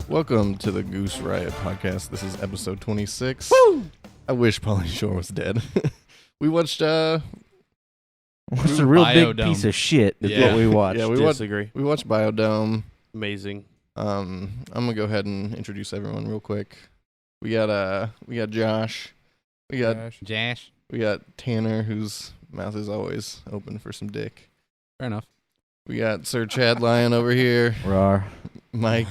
Welcome to the Goose Riot podcast. This is episode 26. Woo! I wish Pauly Shore was dead. We watched What's a real big Biodome. piece of shit is Yeah. what we watched. Yeah, we Disagree. watched Biodome. Amazing. I'm gonna go ahead and introduce everyone real quick. We got Josh. We got Josh. we got Tanner, whose mouth is always open for some dick. Fair enough. We got Sir Chad Lion over here, Rawr. Mike,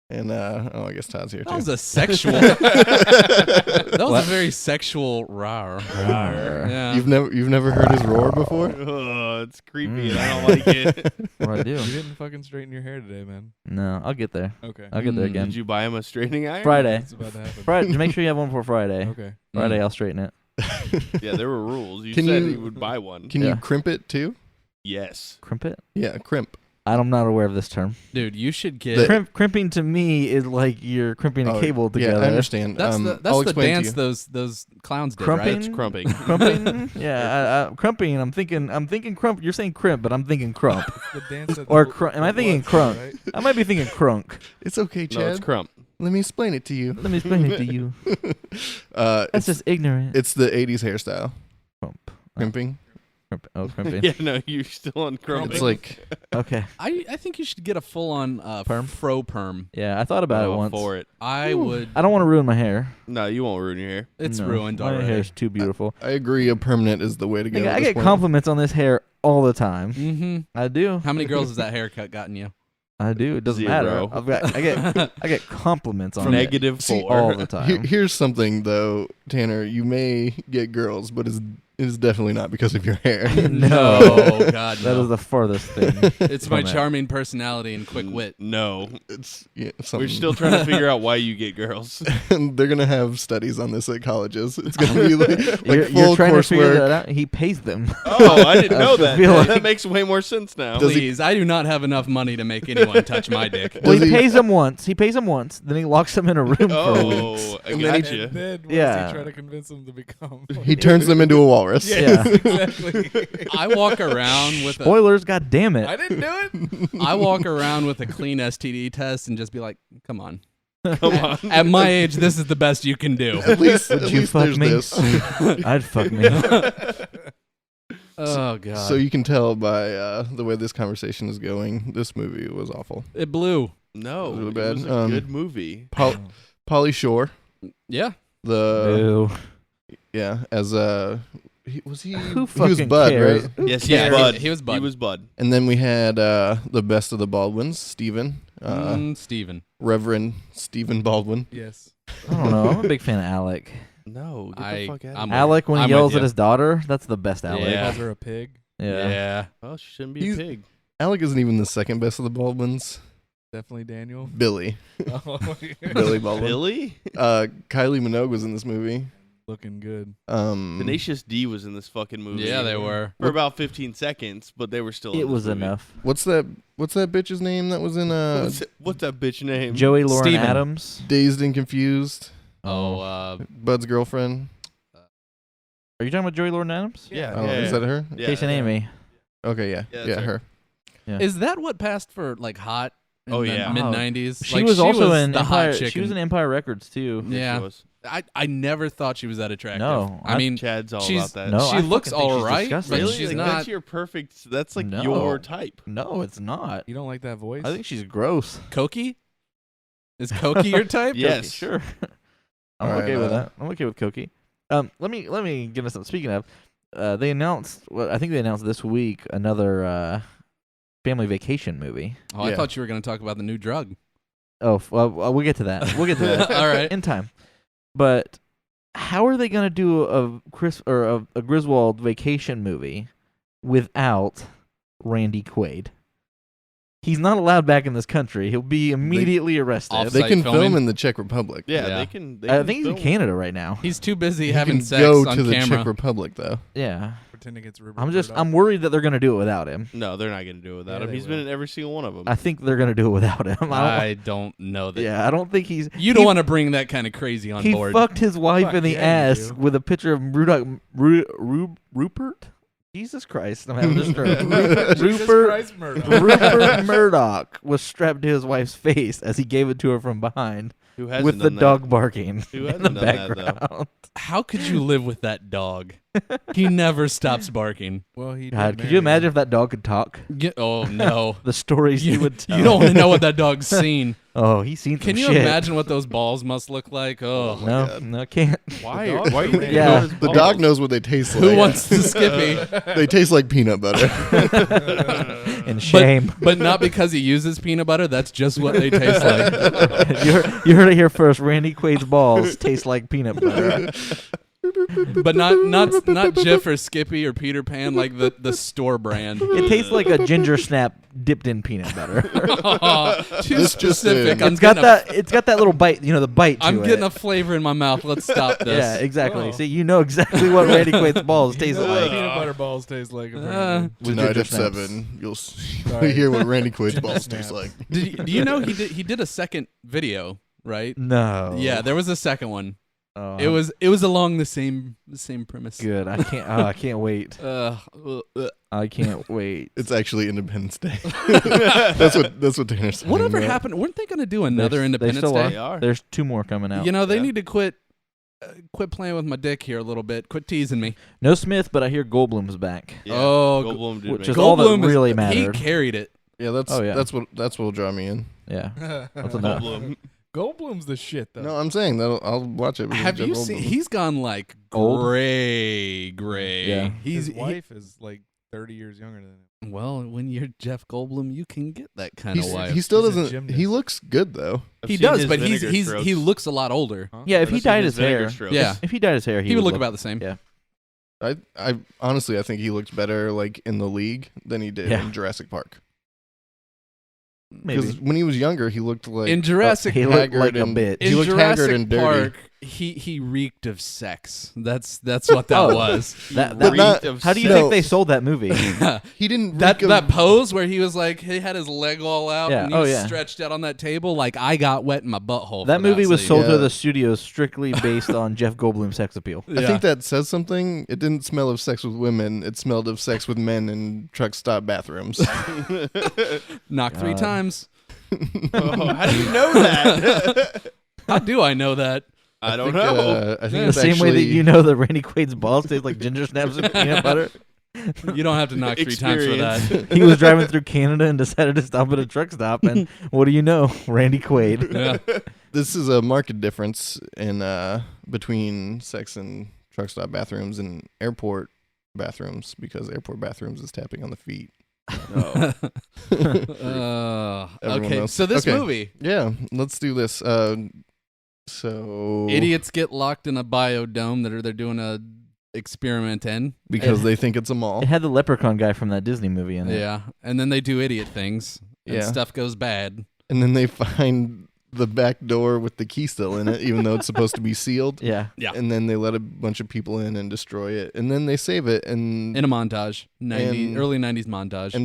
and I guess Todd's here That too. was a sexual. That was What? a very sexual rawr. Rawr. Yeah. You've never heard his roar before? Oh, it's creepy. And I don't like it. What I do? You didn't fucking straighten your hair today, man. No, I'll get there. Okay. I'll get there again. Did you buy him a straightening iron? Friday. It's about to happen. Friday. Make sure you have one before Friday. Okay. Friday, I'll straighten it. Yeah, there were rules. You Can said you- you would buy one. Can Yeah. you crimp it too? Yes. Crimp it? Yeah, crimp. I'm not aware of this term. Dude, you should get. Crimping to me is like you're crimping a Oh, cable together. Yeah, I understand. That's I'll the explain to dance you. those clowns did, Crumping? right? It's crumping. Crumping? Yeah, crumping. I'm thinking crump. You're saying crimp, but I'm thinking crump. The dance that Or the am I thinking blood, crunk? right? I might be thinking crunk. It's okay, Chad. No, it's crump. Let me explain it to you. Let me explain it to you. That's It's, just ignorant. it's the 80s hairstyle. Crump. Crimping. Crimping. Yeah, no, you're still on crumping. It's like, Okay. I think you should get a full on Perm? fro perm. Yeah, I thought about it Oh, once. for it. I would. I don't want to ruin my hair. No, you won't ruin your hair. It's No, ruined My already. hair's too beautiful. I agree, a permanent is the way to go. I at this get point. compliments on this hair all the time. Mm-hmm. I do. How many girls has that haircut gotten you? I do. It doesn't Zero. matter. I get compliments on it Negative See, 4. all the time. Here's something, though, Tanner. You may get girls, but it's definitely not because of your hair. No, God, That no. is the farthest thing. It's my from it. charming personality and quick wit. No. It's something. We're still trying to figure out why you get girls. And they're gonna have studies on this at colleges. It's gonna be like You're full trying to figure coursework. that out. He pays them. Oh, I didn't know that. feel like- That makes way more sense now. Does he- Please, I do not have enough money to make anyone touch my dick. Well, Does he he- pays them once. He pays them once. Then he locks them in a room for a week. Oh, I And then he- gotcha. And then what Yeah. does he try to convince them to become? He turns them into a walrus. Yeah. exactly. I walk around with a Spoilers, god damn I it. didn't do it. I walk around with a clean STD test and just be like, come on. Come on. At my age, this is the best you can do. At least, Would at you least fuck there's me? this. I'd fuck me. Oh, God. So you can tell by the way this conversation is going, this movie was awful. It blew. No, Really it bad. was a good movie. Pauly Shore, Yeah. the Boo. yeah, as was he? Who he was fucking Bud, cares? right? Who Yes, Yeah, he's Bud. he was Bud. He was Bud. And then we had the best of the Baldwins, Stephen, Steven. Reverend Stephen Baldwin. Yes. I don't know. I'm a big fan of Alec. No, get I- the fuck out I'm of here. Alec, when he I'm yells with at ya. his daughter, that's the best Alec. Yeah. Calls her a pig. Yeah. Oh, she shouldn't be He's- a pig. Alec isn't even the second best of the Baldwins. Definitely Daniel. Billy, Oh, Billy Baldwin. Billy? Kylie Minogue was in this movie. Looking good. Tenacious D was in this fucking movie. Yeah, they were. For about 15 seconds, but they were still in It this was movie. enough. What's that bitch's name that was in What's that bitch name? Joey Lauren Steven. Adams. Dazed and Confused? Oh, Bud's girlfriend. Are you talking about Joey Lauren Adams? Yeah, Oh, yeah. is that her? Yeah, Casey and yeah. Amy. Okay, yeah, Yeah, yeah, that's her. Yeah. is that what passed for like hot? In Oh, the yeah. mid '90s. She was also in the hot Empire. chicken. She was in Empire Records too. Yeah. She was. I never thought she was that attractive. No, I mean, Chad's all she's- about that. No, she I looks fucking think all she's right, disgusting. but really? she's Like, not. That's your perfect. That's like No. your type. No, it's not. You don't like that voice? I think she's gross. Cokie? Is Cokie your type? Yes. Sure. I'm All right, okay with that. I'm okay with Cokie. Let me get us something. Speaking of, they announced. Well, I think they announced this week another family vacation movie. Oh, I Yeah. thought you were going to talk about the new drug. Oh, well, we'll get to that. We'll get to that. All right. In time. But how are they gonna do a Griswold vacation movie without Randy Quaid? He's not allowed back in this country. He'll be immediately arrested. Off- They Site can filming? film in the Czech Republic. Yeah, Yeah. they can. They I can think he's in film. Canada right now. He's too busy You having can sex go on to the camera. Czech Republic though. Yeah. Pretending it's Rupert I'm Murdoch. worried that they're gonna do it without him. No, they're not going to do it without Yeah, him. they He's been will. in every single one of them. I think they're gonna do it without him. I don't know that. Yeah, I don't think he's. You don't want to bring that kind of crazy on He board. fucked his wife Fuck in the yeah, you ass do. with a picture of Rupert. Jesus Christ, I'm having a stroke. Jesus Rupert Christ, Murdoch. Rupert Murdoch was strapped to his wife's face as he gave it to her from behind, Who hasn't with the done dog barking Who in the hasn't done that, though? background. How could you live with that dog? He never stops barking. Well, he. God, did could marry you imagine her. if that dog could talk? Oh no. The stories he You, would tell. you don't want to know what that dog's seen. Oh, he's seen some Can you shit. imagine what those balls must look like? Oh. No, God. no, can't. Why? The dog Why are you ran thinking Yeah. about his The balls? dog knows what they taste like. Who wants to Skippy? They taste like peanut butter. In shame. But not because he uses peanut butter. That's just what they taste like. You heard it here first. Randy Quaid's balls taste like peanut butter. But not Jif or Skippy or Peter Pan, like the store brand. It tastes like a ginger snap dipped in peanut butter. Too This just specific. in. I'm It's got getting that. It's got that little bite. You know, the bite. To I'm it. getting a flavor in my mouth. Let's stop this. Yeah, exactly. Oh. See, you know exactly what Randy Quaid's balls You taste know what like. peanut butter balls taste like. apparently. With Tonight ginger at snaps. 7, you'll Sorry. hear what Randy Quaid's Ginger balls snaps. taste like. Do you know he did a second video, right? No. Yeah, there was a second one. Oh, It was along the same premise. good. I can't. Oh, I can't wait. Uh, I can't wait. It's actually Independence Day. That's what Tanner's saying. whatever about. happened? Weren't they going to do another They Independence still Day? They are. There's 2 more coming out. You know, they Yeah. need to quit playing with my dick here a little bit. Quit teasing me. No Smith, but I hear Goldblum's back. Yeah, Oh, Goldblum did which make is it. all that Goldblum really he mattered. carried it. Yeah, that's Oh, yeah. that's what will draw me in. Yeah. That's enough. Goldblum. Goldblum's the shit though. No, I'm saying that I'll watch it. because Have Jeff you Goldblum. seen? He's gone like Old? gray. Yeah. His wife is like 30 years younger than him. Well, when you're Jeff Goldblum, you can get that kind of He's- wife. he still He's a doesn't. gymnast. He looks good though. I've He seen does, his but vinegar he strokes. looks a lot older. Huh? Yeah, if I've he seen dyed his vinegar hair, strokes. Yeah. if he dyed his hair, He would look about the same. Yeah. I honestly I think he looks better like in the league than he did Yeah. in Jurassic Park. Maybe. Because when he was younger, he looked like In Jurassic he looked haggard like a and- bitch. He in looked Jurassic haggard and dirty. Park, he reeked of sex. That's what that Oh. was. That- But not- How do you No. think they sold that movie? He didn't. That reek of- that pose where he was like he had his leg all out Yeah. and he Oh, was yeah. stretched out on that table like I got wet in my butthole. That for movie was scene. sold Yeah. to the studios strictly based on Jeff Goldblum's sex appeal. I think that says something. It didn't smell of sex with women. It smelled of sex with men in truck stop bathrooms. knocked 3 God. times. Oh, how do you know that? How do I know that? I don't think, know. I think Yeah. The it's same way that actually- you know that Randy Quaid's balls taste like ginger snaps and peanut butter. You don't have to knock 3 times for that. Experience. He was driving through Canada and decided to stop at a truck stop, and what do you know? Randy Quaid. Yeah. This is a marked difference in between sex in truck stop bathrooms and airport bathrooms because airport bathrooms is tapping on the feet. No. Everyone Okay, knows. so this Okay. movie, Yeah, let's do this. So idiots get locked in a biodome that they're doing a experiment in. because they think it's a mall. It had the leprechaun guy from that Disney movie in it. Yeah, and then they do idiot things, and Yeah. stuff goes bad. And then they find the back door with the key still in it, even though it's supposed to be sealed. Yeah. Yeah. And then they let a bunch of people in and destroy it. And then they save it and In a montage, And- early 90s montage.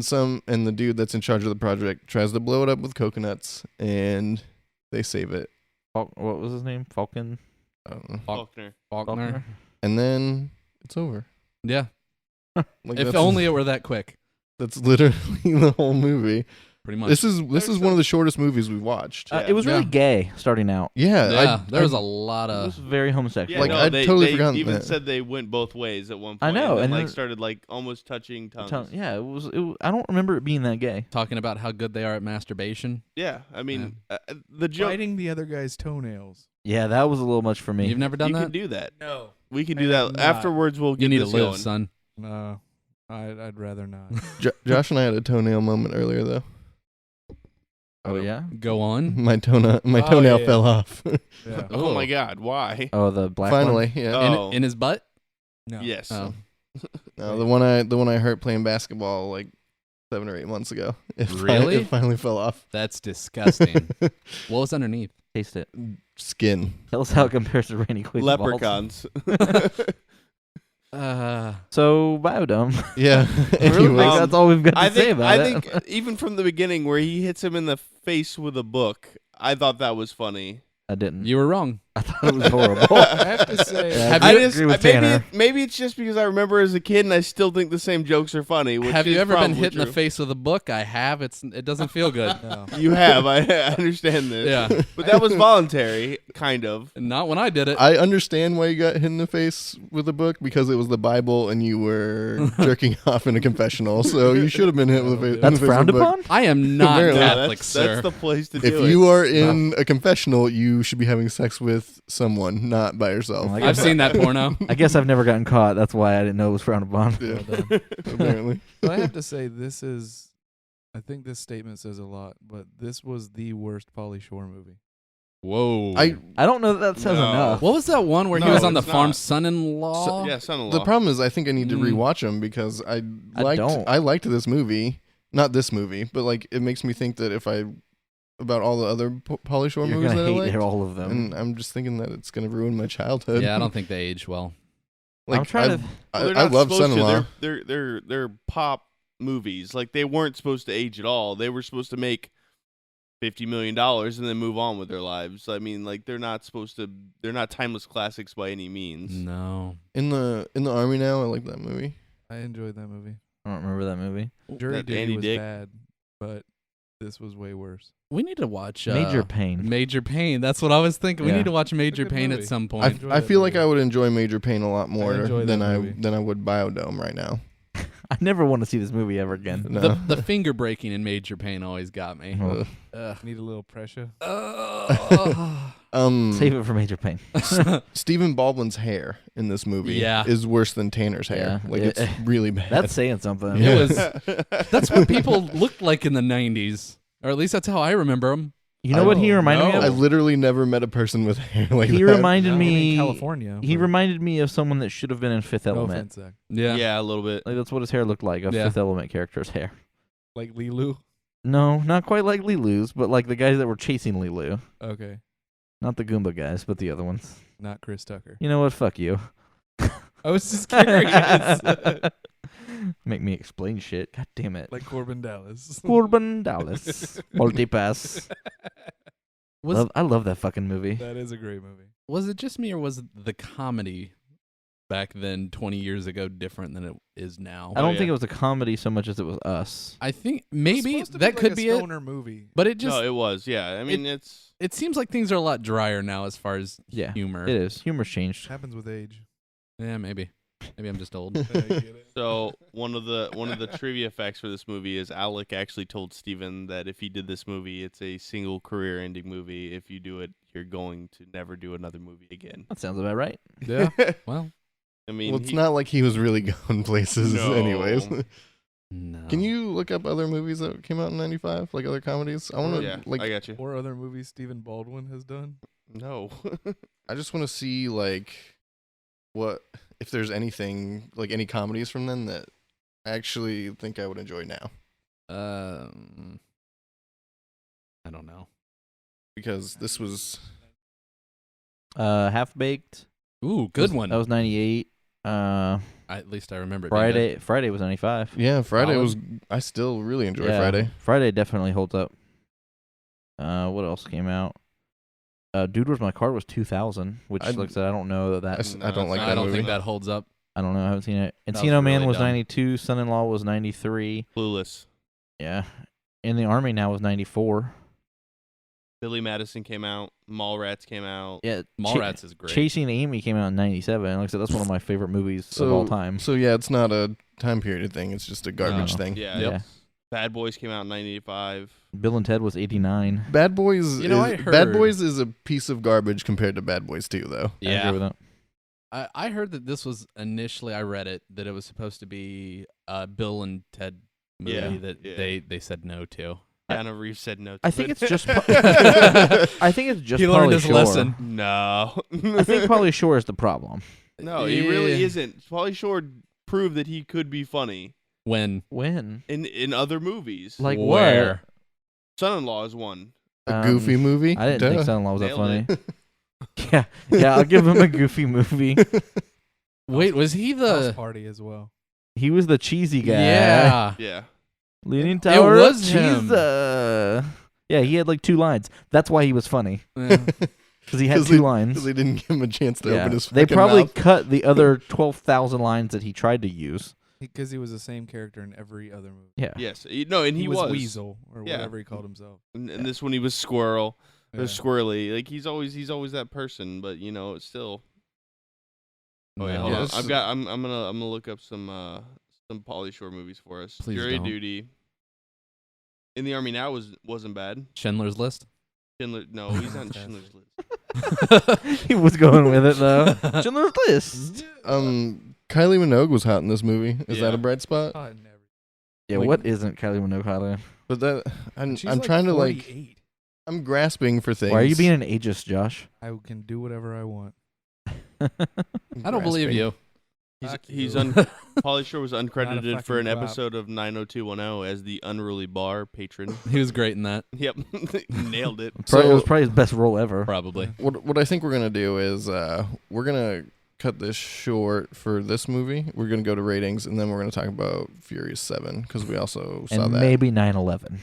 and the dude that's in charge of the project tries to blow it up with coconuts and they save it. What was his name? Falcon? I don't know. Faulkner. Faulkner. And then it's over. Yeah, Like if that's- only it were that quick. that's literally the whole movie. Pretty much. This is one of the shortest movies we've watched. It was really Yeah. gay starting out. Yeah, yeah, there was I- a lot It was of. very homosexual. Yeah, Like, no, I'd they, totally they forgotten even that. said they went both ways at one point. I know, and, then, and like then- started like almost touching tongues. Yeah, it was. I don't remember it being that gay. Talking about how good they are at masturbation. Yeah, I mean the joke. Biting the other guy's toenails. Yeah, that was a little much for me. You've never done You that? can do that. No. We can I do have that not. afterwards. We'll get You need to this live, going. son. No. I'd rather not. Josh and I had a toenail moment earlier though. Oh yeah. Go on. My toenail Oh, yeah. fell off. Yeah. Oh my God! Why? Oh, the black Finally, one? yeah. Oh. In his butt? No. Yes. Oh. No, the one I hurt playing basketball like 7 or 8 months ago. Really? It finally fell off. That's disgusting. What was underneath? Taste it. Skin. Tell us how it compares to Randy Quaid's balls. Leprechauns. So biodome. Yeah. I think Anyways, that's all we've got to I say think about I it. think even from the beginning where he hits him in the face with a book, I thought that was funny. I didn't. You were wrong. I thought it was horrible. I have to say, Yeah, Have I you- agree with Tanner. maybe it's just because I remember as a kid and I still think the same jokes are funny. Which Have you is ever been probably hit in the true. face with a book? I have. It doesn't feel good. no. You have. I understand this. Yeah. But that was voluntary, kind of. Not when I did it. I understand why you got hit in the face with a book because it was the Bible and you were jerking off in a confessional. So you should have been hit with a face. That's frowned with a book. upon? I am not Apparently. Catholic, that's sir. the place to do If it. you are in a confessional, you should be having sex with someone, not by yourself. Well, I I've seen that porno. I guess I've never gotten caught. That's why I didn't know it was frowned upon. Yeah, Well done. apparently. So I have to say, I think this statement says a lot, but this was the worst Pauly Shore movie. Whoa. I don't know that says No. enough. What was that one where he No, was on the it's farm, not. son-in-law? Yeah, son-in-law. The problem is, I think I need to Mm. rewatch them because I don't. liked this movie, not this movie, but like it makes me think that if I about all the other Pauly Shore You're movies gonna that I hate like, all of them. and I'm just thinking that it's gonna ruin my childhood. Yeah, I don't think they age well. Like, I'm trying to. Well, they're I not love supposed to. Son-in-Law. They're pop movies. Like they weren't supposed to age at all. They were supposed to make $50 million and then move on with their lives. I mean, like they're not supposed to. They're not timeless classics by any means. No. In the army now, I like that movie. I enjoyed that movie. I don't remember that movie. Jury That Duty Andy was Dick. bad, but this was way worse. We need to watch Major Pain. Major Pain. That's what I was thinking. We Yeah. need to watch Major good Pain movie. at some I, point. enjoy I that feel like movie. I would enjoy Major Pain a lot more enjoy than that movie. I would Biodome right now. I never want to see this movie ever again. No. The finger breaking in Major Pain always got me. Oh. Ugh. Need a little pressure. Save it for Major Pain. Stephen Baldwin's hair in this movie Yeah. is worse than Tanner's hair. Yeah. Like Yeah. it's really bad. That's saying something. Yeah. It was. That's what people looked like in the 90s. Or at least that's how I remember them. You know what he reminded me I of? literally never met a person with hair like He that. reminded I mean, me. in California. He but reminded me of someone that should have been in Fifth no Element. offense, Zach. Yeah. Yeah, a little bit. Like that's what his hair looked like. A Yeah. Fifth Element character's hair. Like Lilu. No, not quite like Lilu's, but like the guys that were chasing Lilu. Okay, Not the Goomba guys, but the other ones. not Chris Tucker. You know what? Fuck you. I was just curious. Make me explain shit. God damn it. Like Corbin Dallas. Corbin Dallas. Multipass. Was I love that fucking movie. That is a great movie. was it just me or was the comedy back then 20 years ago different than it is now? I don't yeah. think it was a comedy so much as it was us. I think It was maybe supposed to that be could like be a it. stoner movie. But it just No, it was. Yeah, I mean it's. it seems like things are a lot drier now as far as Yeah, humor. it is. Humor's changed. Happens with age. Yeah, maybe. Maybe I'm just old. I get it. So one of the trivia facts for this movie is Alec actually told Steven that if he did this movie, it's a single career-ending movie. If you do it, you're going to never do another movie again. That sounds about right. Yeah. Well, I mean, Well, it's not like he was really going places No. anyways. no. Can you look up other movies that came out in 95, like other comedies? I want to Yeah, like I got you. Or other movies Stephen Baldwin has done. No. I just want to see like what if there's anything like any comedies from then that I actually think I would enjoy now I don't know. because this was Half Baked. Ooh, good one. That was 98. At least I remember it being good. Friday was 95. yeah Friday Solid. was I still really enjoy Yeah, Friday. Friday definitely holds up. What else came out? Dude, Where's My Car was 2000, which I'd- like I said, I don't know that. I don't like I that don't movie. think that holds up. I don't know. I haven't seen it. was Encino Man really was dumb. 92. Son-in-Law was 93. Clueless. Yeah. In the Army now was 94. Billy Madison came out. Mallrats came out. Yeah. Mallrats is great. Chasing Amy came out in 97. Like I said, that's one of my favorite movies of all time. So yeah, it's not a time period thing. It's just a garbage No. thing. Yeah. Yeah. it's- Bad Boys came out in 1985. Bill and Ted was 89. Bad Boys. You know, I Bad heard- Boys is a piece of garbage compared to Bad Boys 2, though. I agree Yeah. with that. I heard that this was initially, I read it, that it was supposed to be a Bill and Ted movie Yeah. that Yeah. they said no to. Keanu Reeves said no to I think it. it's just. I think it's just. He learned Pauly his Shore. lesson. No. I think Pauly Shore is the problem. No, he really Yeah. isn't. Pauly Shore proved that he could be funny When? When? in other movies. Like Where? Son-in-Law is one. A Goofy movie. I didn't Duh. think Son-in-Law was that Nailed funny. Yeah, I'll give him a Goofy movie. Wait, was he House the? Party as well. He was the cheesy guy. Yeah. Yeah. Leaning Tower was of him. Cheese. Yeah, he had like 2 lines. That's why he was funny. Yeah. because he had 'Cause two they- lines. Because they didn't give him a chance to open his They fucking probably mouth. cut the other 12,000 lines that he tried to use. Because he was the same character in every other movie. Yeah. Yes. No, and he was Weasel or Yeah. whatever he called himself. And this one he was Squirrel or Yeah. Squirrely. Like he's always that person, but it's still. Oh yeah, No. hold Yeah, on. this I'm is- gonna look up some Pauly Shore movies for us. Please Jury don't. Duty. In the Army Now wasn't bad. Schindler's List. Schindler, no, he's on Fantastic. Schindler's List. He was going with it though. Schindler's List. Kylie Minogue was hot in this movie. Is that Yeah. a bright spot? Oh, never. Yeah, Like- what isn't Kylie Minogue hot in? But that I'm She's trying to like 48. I'm grasping for things. Why are you being an ageist, Josh? I can do whatever I want. I don't believe Grasping. you. He's you. Pauly Shore was uncredited for an fucking cop. episode of 90210 as the unruly bar patron. He was great in that. Yep, nailed it. It was So- probably his best role ever. Probably. What I think we're gonna do is we're gonna cut this short for this movie. We're gonna go to ratings, and then we're gonna talk about Furious 7 because we also saw And that. maybe 9/11.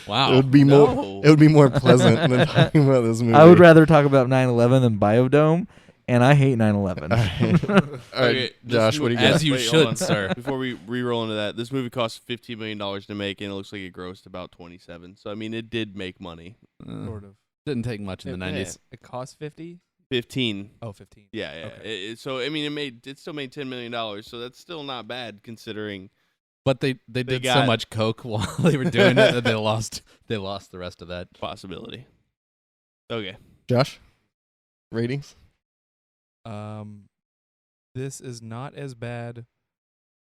Wow. It would be more. No. It would be more pleasant than talking about this movie. I would rather talk about 9/11 than Biodome, and I hate 9/11. All right, Okay, Josh, this what do you movie- got? As you Wait, hold should, on. sir. Before we re-roll into that, this movie cost $15 million to make, and it looks like it grossed about 27. So I mean, it did make money. Sort of. Didn't take much in the It- 90s. It cost 50. 15. Oh, 15. Yeah, yeah. Okay. So I mean, it still made $10 million. So that's still not bad considering. But they did so got- much coke while they were doing it that they lost the rest of that. Possibility. Okay. Josh, ratings. This is not as bad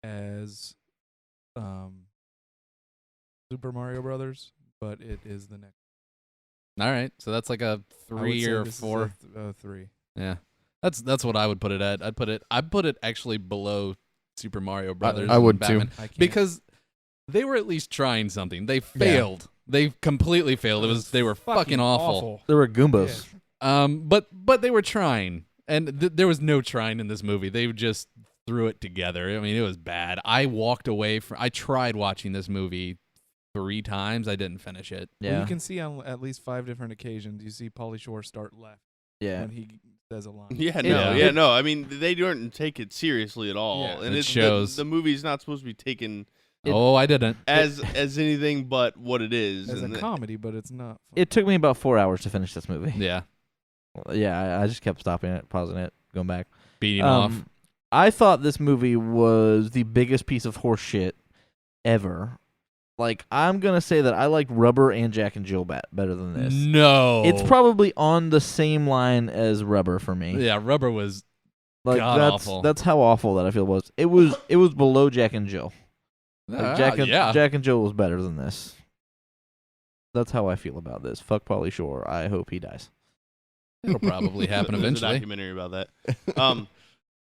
as Super Mario Brothers, but it is the next. All right, so that's like a I would 3 say or this is 4. a 3. Yeah, that's what I would put it at. I'd put it actually below Super Mario Brothers. I and would too. Batman, I can't. because they were at least trying something. They failed. They completely failed. They were fucking awful. There were Goombas. But they were trying, and there was no trying in this movie. They just threw it together. I mean, it was bad. I walked away from. I tried watching this movie 3 times. I didn't finish it. Well, Yeah. you can see on at least 5 different occasions, you see Pauly Shore start left Yeah. when he says a line. Yeah, Yeah. no. I mean, they don't take it seriously at all, Yeah. and It it's shows. The movie's not supposed to be taken Oh, I didn't. as anything but what it is. As a and comedy, but it's not. It took me about 4 hours to finish this movie. Yeah, Yeah, I just kept stopping it, pausing it, going back. beating off. I thought this movie was the biggest piece of horse shit ever. Like, I'm going to say that I like Rubber and Jack and Jill better than this. No, It's probably on the same line as Rubber for me. Yeah, Rubber was. Like god awful. that's how awful that I feel was. It was below Jack and Jill. Like Jack and Jill was better than this. That's how I feel about this. Fuck Pauly Shore. I hope he dies. It'll probably happen There's eventually. a documentary about that.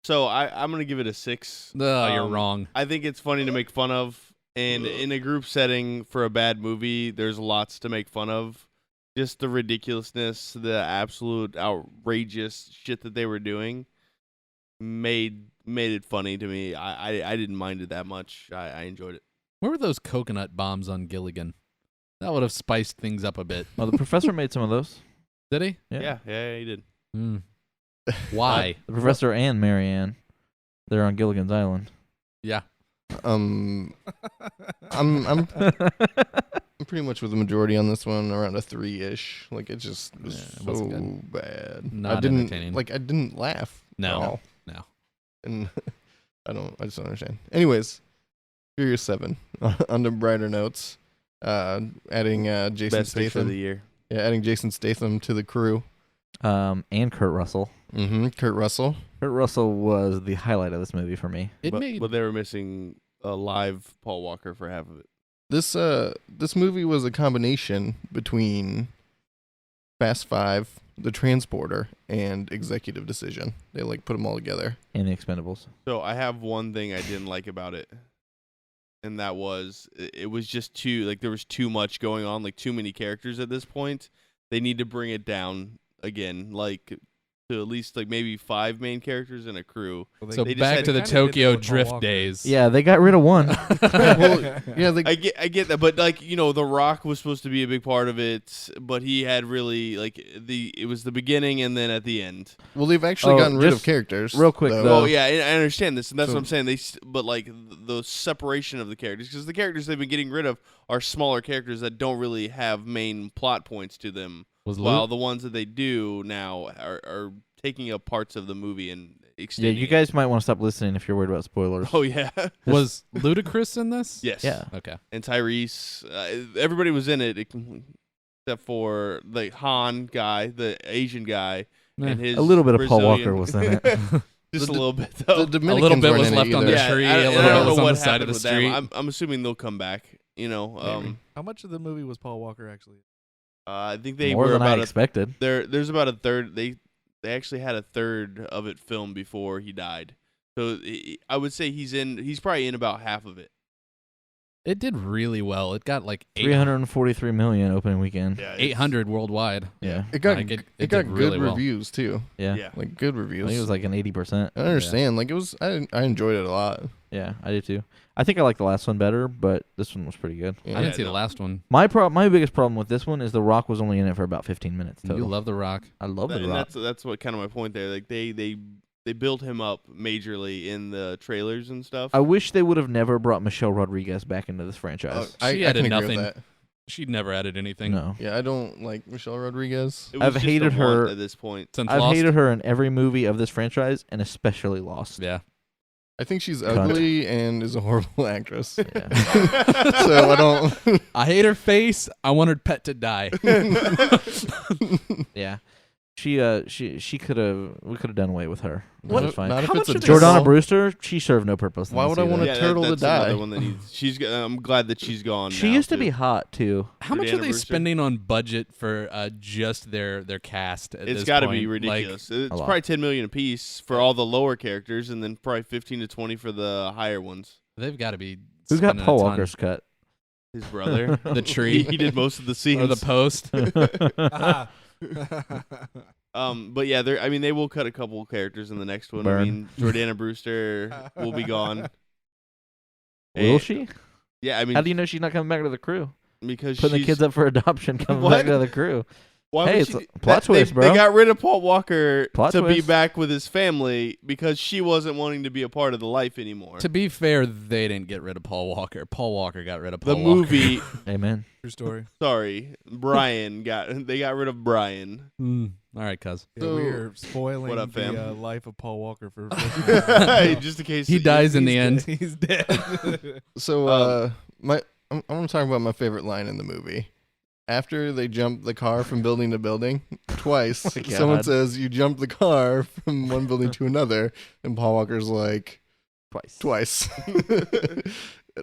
So I'm gonna give it a 6. No, you're wrong. I think it's funny to make fun of, and in a group setting for a bad movie, there's lots to make fun of. Just the ridiculousness, the absolute outrageous shit that they were doing, made it funny to me. I didn't mind it that much. I enjoyed it. Where were those coconut bombs on Gilligan? That would have spiced things up a bit. Oh, the professor made some of those. Did he? Yeah, he did. Hmm. Why? The professor and Marianne. They're on Gilligan's Island. Yeah. I'm pretty much with the majority on this one, around a 3-ish. Like it just was Yeah, it so wasn't bad. Not I didn't entertaining. I didn't laugh. No. at all. No. And I just don't understand. Anyways, Furious 7 on the brighter notes. Adding Jason Best picture of Statham. the year. Yeah, adding Jason Statham to the crew. And Kurt Russell. Kurt Russell. Kurt Russell was the highlight of this movie for me. It but, made. but they were missing a live Paul Walker for half of it. This movie was a combination between Fast 5, The Transporter, and Executive Decision. They put them all together. And The Expendables. So I have one thing I didn't like about it, and that was it was just too there was too much going on, too many characters at this point. They need to bring it down again. to at least like maybe 5 main characters and a crew. Well, So They just back had- to the kinda did that Tokyo with Paul Drift Walker. days. Yeah, they got rid of one. Well, yeah, I get that, but like The Rock was supposed to be a big part of it, but he had really like it was the beginning and then at the end. well, they've actually Oh, gotten rid of just characters real quick, though. though. Well, yeah, I understand this, and that's So- what I'm saying. But like the separation of the characters, because the characters they've been getting rid of are smaller characters that don't really have main plot points to them. Was While Luke? the ones that they do now are taking up parts of the movie and Yeah, extending. you it. guy might want to stop listening if you're worried about spoilers. Oh yeah, Was Ludacris in this? yes, Yeah. Okay. and Tyrese. Everybody was in it except for the Han guy, the Asian guy, and his A little bit of Paul Brazilian- Walker was in it. Just a The- little bit The though. Dominicans little bit weren't was in it left on either. the Yeah, tree, I a don't little know was on what the side of happened the with them. street. I'm assuming they'll come back. Maybe. How much of the movie was Paul Walker actually? I think they More were than I about expected. there's about a third. They actually had a third of it filmed before he died. So I would say he's probably in about half of it. It did really well. It got like 343 million opening weekend. Yeah, 800 worldwide. Yeah. It got Like, it, it got did good really well. reviews too. Yeah. Yeah. Like good I reviews. think it was like an 80%. I understand. Like it was. I enjoyed it a lot. Yeah, I did too. I think I like the last one better, but this one was pretty good. Yeah. I didn't see no. the last one. My biggest problem with this one is The Rock was only in it for about 15 minutes total. You love The Rock. I love The And Rock. that's what kind of my point there. Like they built him up majorly in the trailers and stuff. I wish they would have never brought Michelle Rodriguez back into this franchise. I She can added agree nothing. with that. She'd never added anything. No. Yeah, I don't like Michelle Rodriguez. It was I've just hated a want her- at this point. Since I've Lost. hated her in every movie of this franchise, and especially Lost. Yeah. I think she's Cunt. ugly and is a horrible actress. Yeah. So I don't. I hate her face. I want her pet to die. Yeah. She could have. We could have done away with her. What? That was fine. Not if How it's much a of this- Jordana girl. Brewster, she served no purpose. in Why this would I either. wanna Yeah, turtle to that's die. another one that needs. I'm glad that she's gone. She now, used to too. be hot too. How much Jordana are they Brewster? spending on budget for just their cast? At It's this got to point? be Like, ridiculous. It's lot. probably 10 million a piece for all the lower characters, and then probably 15 to 20 for the higher ones. they've got to be. Who got spending a Paul ton. Walker's cut? His brother, The tree he did most of the scenes. or the post? But yeah, they will cut a couple characters in the next one. I Burn. mean, Jordana Brewster will be gone. Will And- she? Yeah, I mean, How do you know she's not coming back to the crew? because Putting the she's- kids up for adoption, coming What? back to the crew. Why Hey, would it's she- a plot twist, they bro. got rid of Paul Walker Plot to be twist. back with his family because she wasn't wanting to be a part of the life anymore. To be fair, they didn't get rid of Paul Walker. Paul Walker got rid of The Paul Walker. movie, Amen. True story. sorry, they got rid of Brian. Mm. All right, cuz. Yeah, So- we are spoiling What up, fam? the life of Paul Walker for Just in case He dies in the He's end. dead. He's dead. So Um, I'm going to talk about my favorite line in the movie. After they jump the car from building to building twice, my someone God. says you jump the car from one building to another, and Paul Walker's like twice.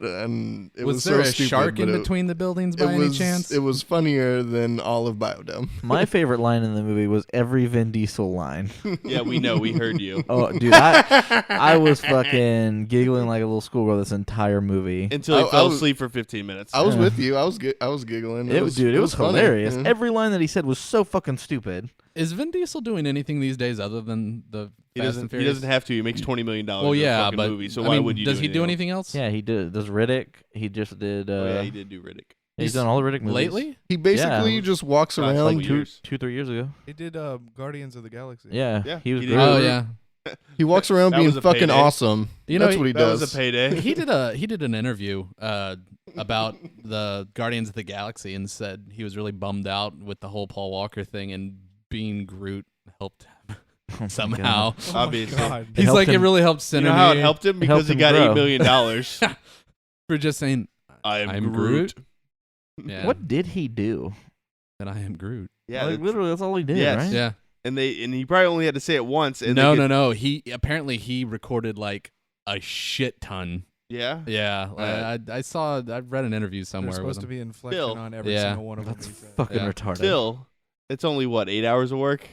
And it was, Was there so a stupid, shark in but between the buildings by it any was, chance? It was funnier than all of Biodome. My favorite line in the movie was every Vin Diesel line. yeah, we know, we heard you. Oh, dude, I was fucking giggling like a little schoolgirl this entire movie. Until he I fell was- asleep for 15 minutes. I was Yeah. with you. I was giggling. It was funny. hilarious. Yeah. Every line that he said was so fucking stupid. Is Vin Diesel doing anything these days other than the he Fast and doesn't. He Furious? doesn't have to. He makes $20 million. Well, in a yeah, fucking but movie, so I why mean, would you? does he do else? anything else? Yeah, he did. Does Riddick? He just did. Oh yeah, he did do Riddick. He's done all the Riddick movies Lately? He basically Yeah. just walks Last around. couple years. 2-3 years ago. He did Guardians of the Galaxy. Yeah, Yeah, he was he did. great. Oh yeah. He walks around That being was a fucking payday. awesome. You know, That's what he That does. was a payday. he did an interview about the Guardians of the Galaxy and said he was really bummed out with the whole Paul Walker thing and being Groot helped him Oh my somehow. God. Oh my Obviously. God. He's helped like it him- really helped You Synergy know how it helped him? Because helped he him got grow. $8 million. for just saying I am I'm Groot. yeah, What did he do? that I am Groot. Yeah, like, that's- literally, that's all he did, Yes. right? Yeah. and he probably only had to say it once. And No. He apparently he recorded like a shit ton. Yeah. Yeah, I read an interview There's somewhere with supposed to him. be inflection Bill. on every Yeah. single one of them. That's he said. fucking Yeah. retarded. Still, it's only what 8 hours of work.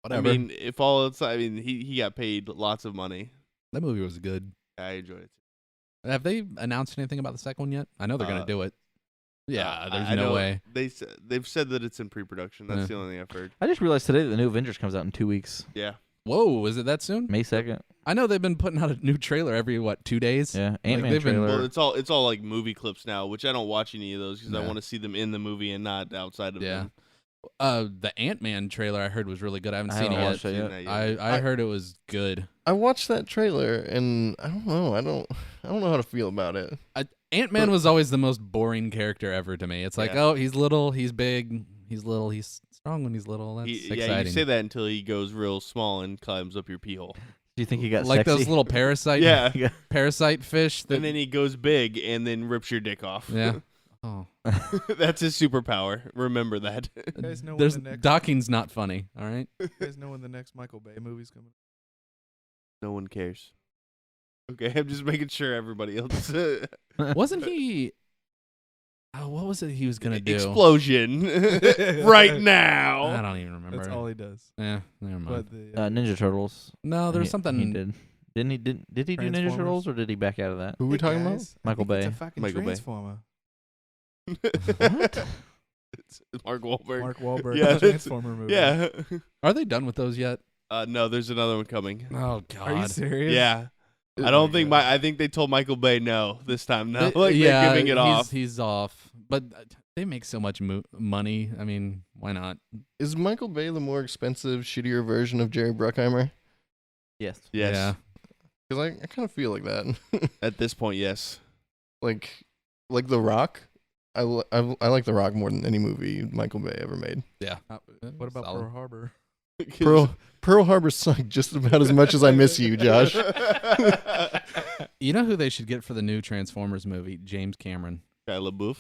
Whatever. I mean, if all it's, I mean, he got paid lots of money. That movie was good. I enjoyed it. Have they announced anything about the second one yet? I know they're gonna do it. Yeah, there's I no know way. They've said that it's in pre-production. That's Yeah. the only thing I've heard. I just realized today that the new Avengers comes out in 2 weeks, Yeah. Whoa, is it that soon? May 2nd. I know they've been putting out a new trailer every 2 days. Yeah, Ant-Man they've been- trailer. Well, it's all like movie clips now, which I don't watch any of those because I Yeah. want to see them in the movie and not outside of Yeah. them. The Ant-Man trailer I heard was really good. I haven't I seen haven't it watched yet. it yet. Seen that yet. I heard it was good. I watched that trailer and I don't know. I don't know how to feel about it. Ant-Man was always the most boring character ever to me. It's like, Yeah. oh, he's little, he's big, he's little, he's strong when he's little. That's Yeah, exciting. you say that until he goes real small and climbs up your pee hole. Do you think he got like sexy? those little parasite, Yeah. parasite fish. That, And then he goes big and then rips your dick off. yeah. Oh, That's his superpower. Remember that. You guys know when there's the next, docking's not funny. All right. you guys know when the next Michael Bay movie's coming? No one cares. Okay, I'm just making sure everybody else. Wasn't he? Oh, what was it he was gonna do? Explosion right I now. don't even remember. That's all he does. Yeah, never mind. But the Ninja Turtles. No, there was He something. did. Didn't he? Did he do Ninja Transformers. Turtles or did he back out of that? Who are we talking about? Michael Bay. It's a fucking Michael Bay. Transformer. What? It's Mark Wahlberg. Mark Wahlberg. Yeah, Yeah, that's- Transformer movie. Yeah. Are they done with those yet? No, there's another one coming. Oh God. Are you serious? Yeah. Oh I don't my think God. I think they told Michael Bay no this time. No, They- like yeah, they're giving it off. He's off. But they make so much money. I mean, why not? Is Michael Bay the more expensive, shittier version of Jerry Bruckheimer? Yes. Yes. Yeah. Because I kind of feel like that. At this point, yes. like The Rock. I like The Rock more than any movie Michael Bay ever made. Yeah. What about Solid. Pearl Harbor? Pearl Harbor sunk just about as much as I miss you, Josh. You know who they should get for the new Transformers movie? James Cameron. Shia LaBeouf.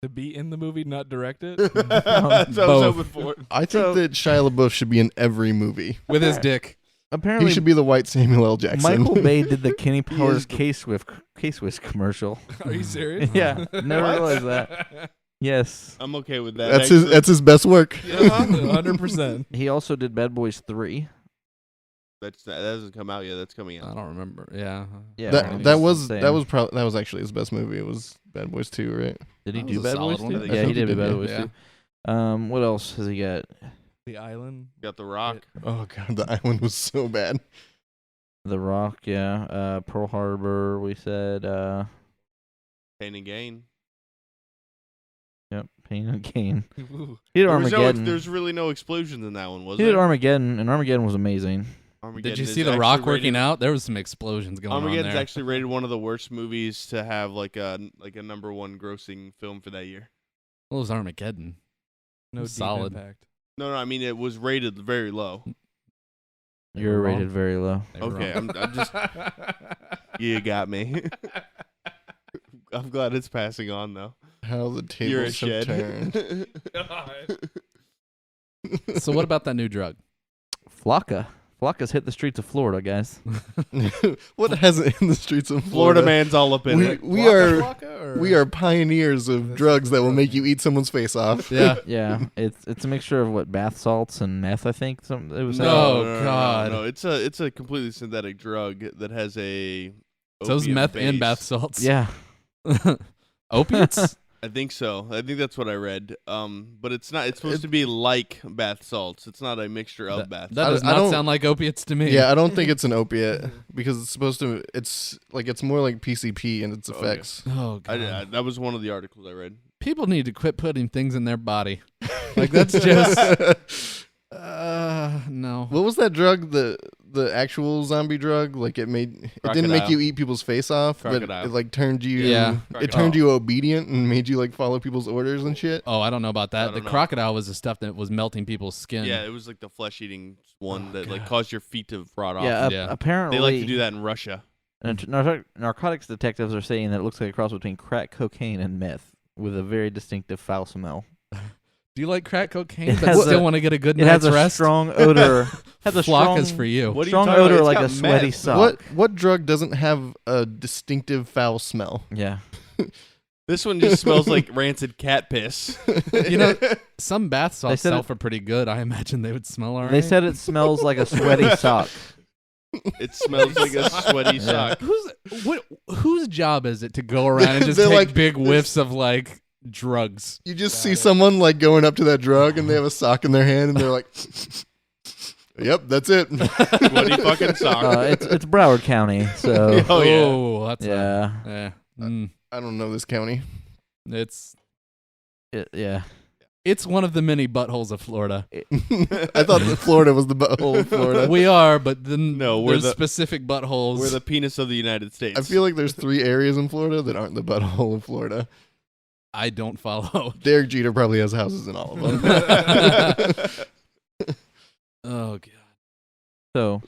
To be in the movie, not direct it? That's what I was Both. hoping for. I think that Shia LaBeouf should be in every movie. With his dick. Apparently, He should be the white Samuel L. Jackson. Michael Bay did the Kenny Powers is the- K-Swiss commercial. Are you serious? Yeah, never realized that. Yes. I'm okay with that. That's actually. his best work. 100%. He also did Bad Boys 3. That hasn't come out yet. That's coming I out. don't remember. Yeah. Yeah, that was same. that was actually his best movie. It was Bad Boys 2, right? Did he That do was a Bad Boys solid one. 2? I think Yeah, so. he did He Bad did, Boys yeah. 2. What else has he got? The Island. Got The Rock. Oh god, the island was so bad. The Rock, yeah. Pearl Harbor, we said. Pain and Gain. Yep, Pain and Gain. Ooh. He did Armageddon. There's really no explosions in that one, was He did there? Armageddon, and Armageddon was amazing. Armageddon Did you is see The actually Rock rated- working out? There was some explosions going on Armageddon's there. actually rated one of the worst movies to have like a number one grossing film for that year. What was Armageddon? No Solid. Deep Impact. No, I mean it was rated very low. They You're were wrong. rated very low. They were Okay, wrong. I'm just you got me. I'm glad it's passing on though. How the You're a tables have shed. turned. So what about that new drug? Flocka. Flocka's hit the streets of Florida, guys. What hasn't in the streets of Florida Florida? man's all up in it. We Flocka, or- we are pioneers of That's drugs the that will drug make you name. eat someone's face off. Yeah. Yeah, it's a mixture of what bath salts and meth. I think some it was. No. God. No, it's a completely synthetic drug that has a So it's opium meth base. and bath salts. Yeah, Opiates? I think so. I think that's what I read. But it's not. It's supposed to be like bath salts. It's not a mixture of bath. That I- does I not don't- sound like opiates to me. Yeah, I don't think it's an opiate because it's supposed to. It's more like PCP and its Okay. effects. Oh god. That was one of the articles I read. People need to quit putting things in their body. Like that's just no. What was that drug? The actual zombie drug? Like it didn't make Crocodile. you eat people's face off, Crocodile. but it like turned you. Yeah. It turned you obedient and made you like follow people's orders and shit. Oh, I don't know about I that. The don't know. crocodile was the stuff that was melting people's skin. Yeah, it was like the flesh-eating one Oh, that like God. caused your feet to rot off. yeah. Yeah. Apparently, They like to do that in Russia. Narcotics detectives are saying that it looks like a cross between crack cocaine and meth, with a very distinctive foul smell. Do you like crack cocaine It but has still a- want to get a good It night's has a rest? strong odor. Has a Flock strong, is for you. What are you strong talking about? odor It's like got a sweaty meth. sock. What drug doesn't have a distinctive foul smell? Yeah. This one just smells like rancid cat piss. You know, some bath salts said sell it- for pretty good. I imagine they would smell alright. They said it smells like a sweaty sock. It smells like a sweaty sock. Whose job is it to go around and just They're take like, big this- whiffs of like drugs. You just see someone like going up to that drug and they have a sock in their hand and they're like, "Yep, that's it." Bloody fucking sock. It's Broward County, so Oh, yeah. Oh, that's yeah, I don't know this county. It's yeah. it's one of the many buttholes of Florida. I thought that Florida was the butthole of Florida. We are, but then No, we're there's the- specific buttholes. We're the penis of the United States. I feel like there's 3 areas in Florida that aren't the butthole of Florida. I don't follow. Derek Jeter probably has houses in all of them. Oh god. So,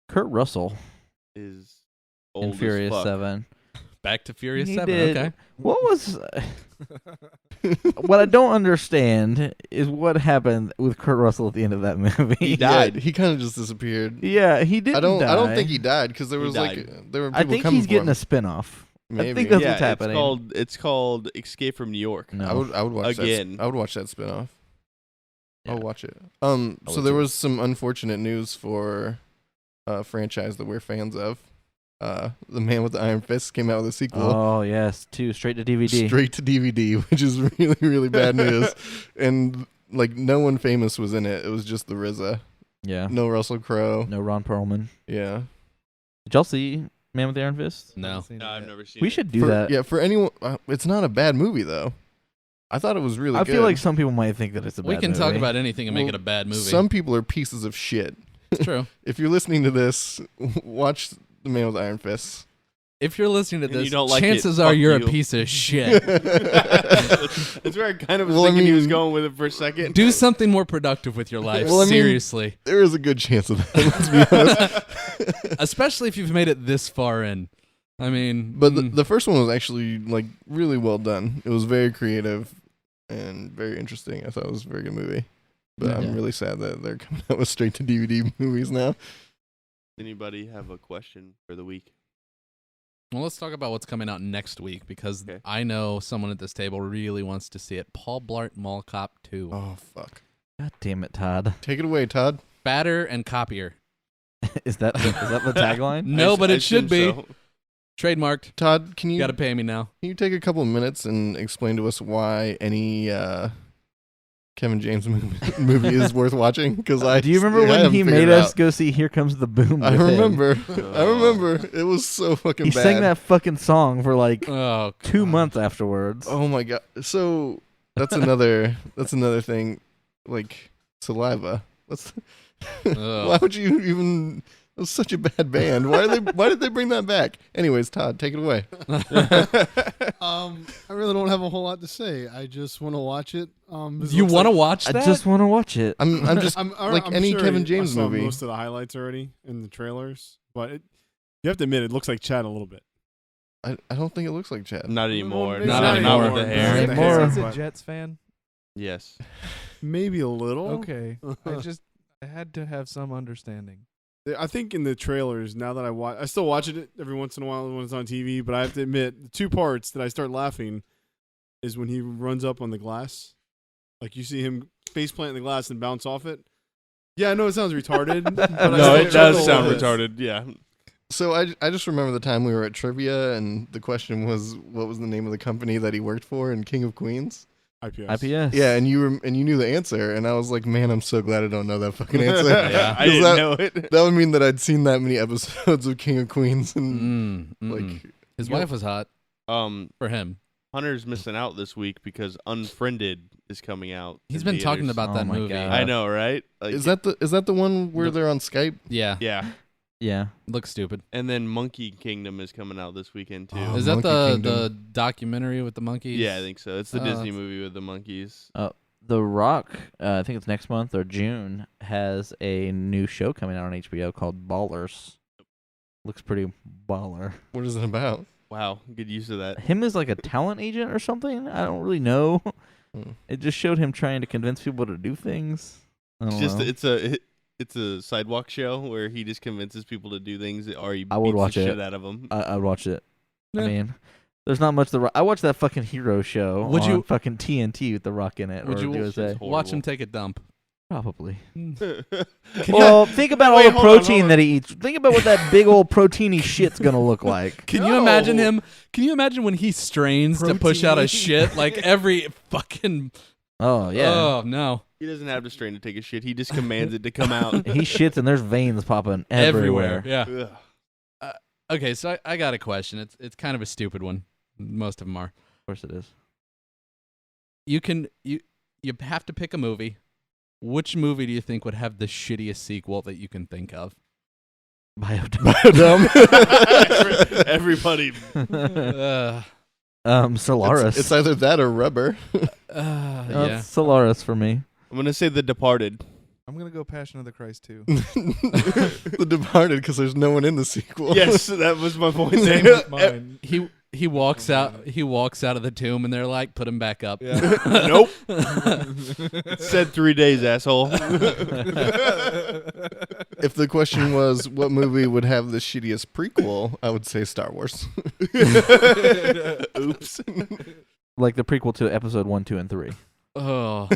Kurt Russell is in old Furious as fuck. 7. Back to Furious He 7. did. Okay. What was what I don't understand is what happened with Kurt Russell at the end of that movie. He died. Yeah, he kind of just disappeared. Yeah, he didn't. I don't die. think he died because there He was died. there were people I think coming he's for getting him. a spinoff. Maybe. I think that's Yeah, what's happening. it's called Escape from New York. No. I would watch Again. that. I would watch that spinoff. Yeah. I'll watch it. I So would there too. was some unfortunate news for a franchise that we're fans of. The Man with the Iron Fist came out with a sequel. Oh yes, straight to DVD. Straight to DVD, which is really, really bad news. And like no one famous was in it. It was just the RZA. Yeah. No Russell Crowe. No Ron Perlman. Yeah. Did y'all see Man with the Iron Fist? No. Seen it No, I've yet. never seen We it. should do For- that. Yeah, for anyone, it's not a bad movie though. I thought it was really I good. feel like some people might think that it's a bad We can talk movie. about anything and make Well, it a bad movie. Some people are pieces of shit. It's true. If you're listening to this, watch The Man with the Iron Fist. If you're listening to And this, you don't like it, chances are fuck you're you. a piece of shit. That's where I kind of was Well, I thinking he was mean- going with it for a second. Do something more productive with your life. Well, I mean- Seriously. There is a good chance of that. Let's be honest. Especially if you've made it this far in. I mean, But the first one was actually like really well done. It was very creative and very interesting. I thought it was a very good movie. But Yeah. I'm really sad that they're coming out with straight to DVD movies now. Anybody have a question for the week? well, let's talk about what's coming out next week because Okay. I know someone at this table really wants to see it. Paul Blart Mall Cop 2. Oh fuck! God damn it, Todd. Take it away, Todd. Fatter and copier. is that the tagline? No, but I it should be. assume so. Trademarked. Todd, can You you got to pay me now. can you take a couple of minutes and explain to us why any Kevin James movie is worth watching? Because Do you remember when he made us go see Here Comes the Boom? I with him? remember. I remember. It was so fucking He bad. sang that fucking song for like Oh, 2 God. months afterwards. Oh my god. So that's another thing. Like saliva. Why Ugh. would you even? It was such a bad band. Why did they bring that back? Anyways, Todd, take it away. I really don't have a whole lot to say. I just want to watch it. You want to watch I that? just want to watch it. I'm just I'm like any sure Kevin I James saw movie. most of the highlights already in the trailers, but you have to admit it looks like Chad a little bit. I don't think it looks like Chad. Not anymore. Maybe Not Not anymore. with the Not hair. with the Anymore. hair, He's a but Jets fan. Yes. maybe a little. Okay, I had to have some understanding. I think in the trailers, now that I still watch it every once in a while when it's on TV, but I have to admit, the 2 parts that I start laughing is when he runs up on the glass. Like you see him face plant in the glass and bounce off it. Yeah, I know it sounds retarded. but I No, it still does chuckle sound at it. retarded. Yeah. So I just remember the time we were at trivia and the question was what was the name of the company that he worked for in King of Queens? IPS. Yeah, and you knew the answer, and I was like, man, I'm so glad I don't know that fucking answer. Yeah, I 'Cause didn't that, know it. That would mean that I'd seen that many episodes of King of Queens, and like His you know- wife was hot Um, for him. Hunter's missing out this week because Unfriended is coming out. He's in been talking theaters. about Oh that my movie. God. I know, right? Like, is that the one where No. they're on Skype? Yeah. Yeah. Yeah. Looks stupid. And then Monkey Kingdom is coming out this weekend too. Oh, Is that Monkey the Kingdom. documentary with the monkeys? Yeah, I think so. It's the Oh, Disney that's- movie with the monkeys. The Rock, I think it's next month or June, has a new show coming out on HBO called Ballers. Looks pretty baller. What is it about? Wow, good use of that. Him as like a talent agent or something? I don't really know. Hmm. It just showed him trying to convince people to do things. I don't It's just know. it's a sidewalk show where he just convinces people to do things or he I would beats watch the it. shit out of them. I'd watch it. Yeah. I mean, there's not much. I watched that fucking Hero show Would on you- fucking TNT with The Rock in it. Would or you USA. Horrible. watch him take a dump? Probably. Can Well, think about all Wait, the hold on, protein hold on. that he eats. Think about what that big old proteiny shit's gonna look like. Can you imagine No. him? Can you imagine when he strains to push out a Protein. shit like every fucking? Oh yeah. Oh no! He doesn't have to strain to take a shit. He just commands it to come out. He shits and there's veins popping everywhere. Yeah. Ugh. Okay, so I got a question. It's kind of a stupid one. Most of them are. Of course it is. You have to pick a movie. Which movie do you think would have the shittiest sequel that you can think of? Biodome. Everybody. Solaris. It's either that or Rubber. Yeah. Solaris for me. I'm gonna say The Departed. I'm gonna go Passion of the Christ too. The Departed, because there's no one in the sequel. Yes, that was my point. Same there. with mine. He walks out. He walks out of the tomb, and they're like, "Put him back up." Yeah. Nope. It said 3 days, asshole. If the question was what movie would have the shittiest prequel, I would say Star Wars. Oops. Like the prequel to episode 1, 2, and 3. Oh,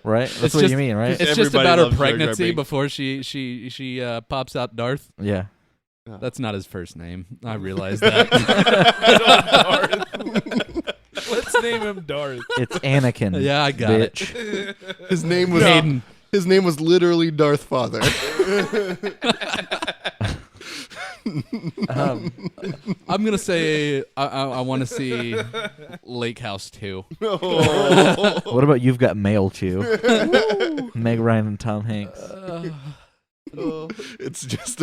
Right? That's It's what just- you mean, right? it's just Everybody about her loves Jar Jar pregnancy Binks. before she pops out Darth. Yeah. That's not his first name. I realize that. Let's name him Darth. It's Anakin. Yeah, I got bitch. it. His name was Hayden. his name was literally Darth Father. I'm gonna say I want to see Lake House 2. Oh. What about You've Got Mail, Chew? Meg Ryan and Tom Hanks. It's just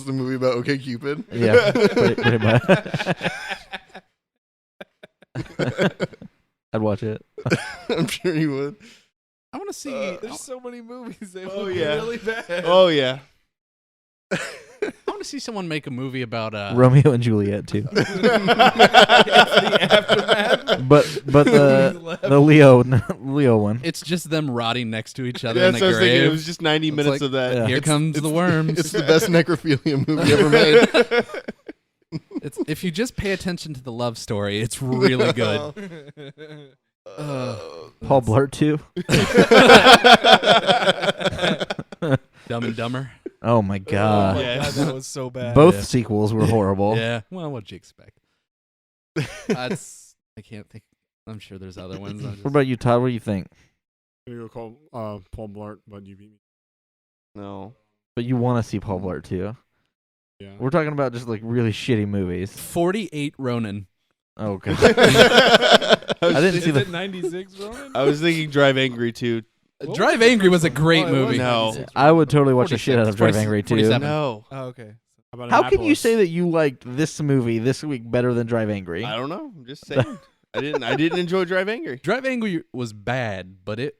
a movie about OK Cupid. Yeah, pretty much. I'd watch it. I'm sure you would. I want to see. There's so many movies. They Oh, look yeah. really bad. Oh yeah. I want to see someone make a movie about Romeo and Juliet too. It's the aftermath. But the Leo one. It's just them rotting next to each other Yeah, in that's the what I was thinking. It grave. was just 90 It's minutes like- of that. Yeah. Here comes the worms. It's the best necrophilia movie ever made. It's if you just pay attention to the love story, it's really good. Paul Blart too. Dumb and Dumber. Oh my Oh god. my Yeah. God, that was so bad. Both Yeah. sequels were horrible. Yeah. Well, what'd you expect? I can't think. I'm sure there's other ones. What about you, Todd? What do you think? I'm gonna go call Paul Blart, but you beat me. No. But you want to see Paul Blart too? Yeah. We're talking about just like really shitty movies. 48 Ronin. Oh god. I I didn't see Is the. it 96, Ronan? I was thinking Drive Angry too. What Drive was the Angry first was a one? great Oh, it movie. was No. 96. I would totally watch the shit out of Drive 46, Angry too. 47. No. Oh, okay. About How can you Annapolis? say that you liked this movie this week better than Drive Angry? I don't know. I'm just saying. I didn't enjoy Drive Angry. Drive Angry was bad, but it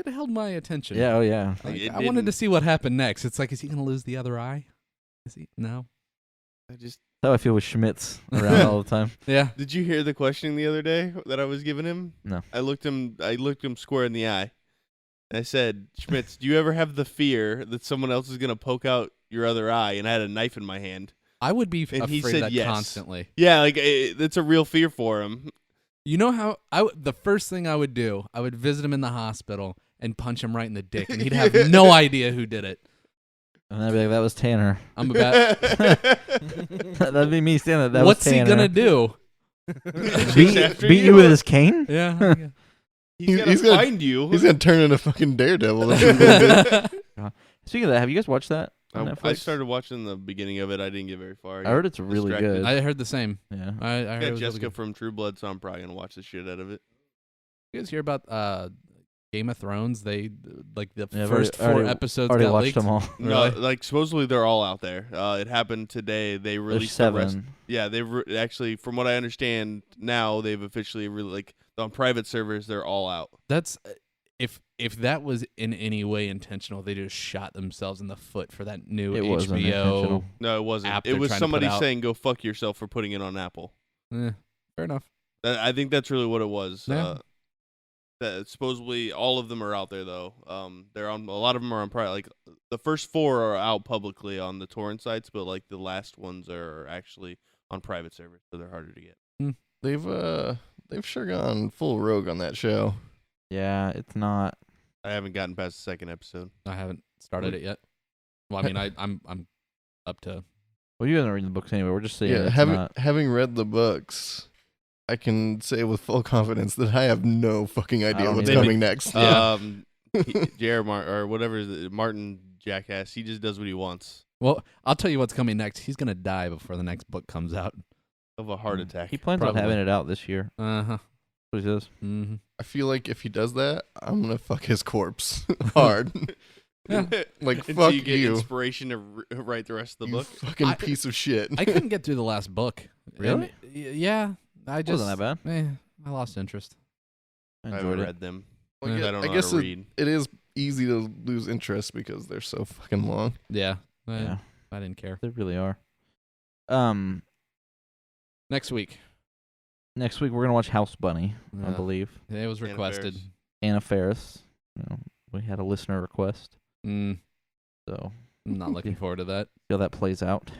held my attention. Yeah, oh yeah. Like, It I wanted to didn't. see what happened next. It's like, is he going to lose the other eye? Is he? No. I just That's how I feel with Schmitz around all the time. Yeah. Did you hear the questioning the other day that I was giving him? No. I looked him square in the eye. And I said, Schmitz, do you ever have the fear that someone else is going to poke out your other eye? And I had a knife in my hand. I would be And he afraid said of that yes. constantly. Yeah, like it's a real fear for him. You know how the first thing I would do, I would visit him in the hospital and punch him right in the dick, and he'd have no idea who did it. And I'd be like, that was Tanner. I'm about. That'd be me saying that. That What's was he Tanner. gonna do? Beat, after beat you you? with his cane? Yeah. He's going He's to gonna- find you. He's gonna turn into fucking Daredevil. Speaking of that, have you guys watched that on I Netflix? started watching the beginning of it. I didn't get very far. I heard it's really distracted. good. I heard the same. Yeah. I heard I it got was Jessica really good. from True Blood, so I'm probably gonna watch the shit out of it. You guys hear about Game of Thrones? They like the Yeah, I've first already- four episodes Already got watched leaked. them all. No, Really? like supposedly they're all out there. It happened today. They There's released the rest. 7. Yeah, they've actually, from what I understand now, they've officially like on private servers. They're all out. That's if that was in any way intentional, they just shot themselves in the foot for that new It wasn't HBO. intentional. No, it wasn't. App It they're was trying to somebody put out. saying, "Go fuck yourself" for putting it on Apple. Fair enough. I think that's really what it was. Yeah. That supposedly all of them are out there though. They're on a lot of them are on private. Like the first 4 are out publicly on the torrent sites, but like the last ones are actually on private servers, so they're harder to get. They've sure gone full rogue on that show. Yeah, it's not. I haven't gotten past the second episode. I haven't started it yet. Well, I mean, I'm up to. Well, you haven't read the books anyway. We're just saying. Yeah, having read the books, I can say with full confidence that I have no fucking idea don't what's either. coming next. Jared or whatever Martin Jackass, he just does what he wants. Well, I'll tell you what's coming next. He's gonna die before the next book comes out. Of a heart attack. He plans on Probably. having it out this year. What What he says. Mm-hmm. I feel like if he does that, I'm gonna fuck his corpse hard. Yeah. Like Until fuck you get you, inspiration to write the rest of the you book. fucking I- piece of shit. I couldn't get through the last book. Really? Yeah. I just Wasn't that bad. I lost interest. I I enjoyed haven't it. read them. Like, Yeah. I don't know I guess how to read. it is easy to lose interest because they're so fucking long. Yeah. Yeah, I didn't care. they really are. Next week. Next week we're gonna watch House Bunny, I Yeah. believe. It was Anna requested. Faris. Anna Faris. You know, we had a listener request, Mm, so I'm not looking forward to that. see how that plays out.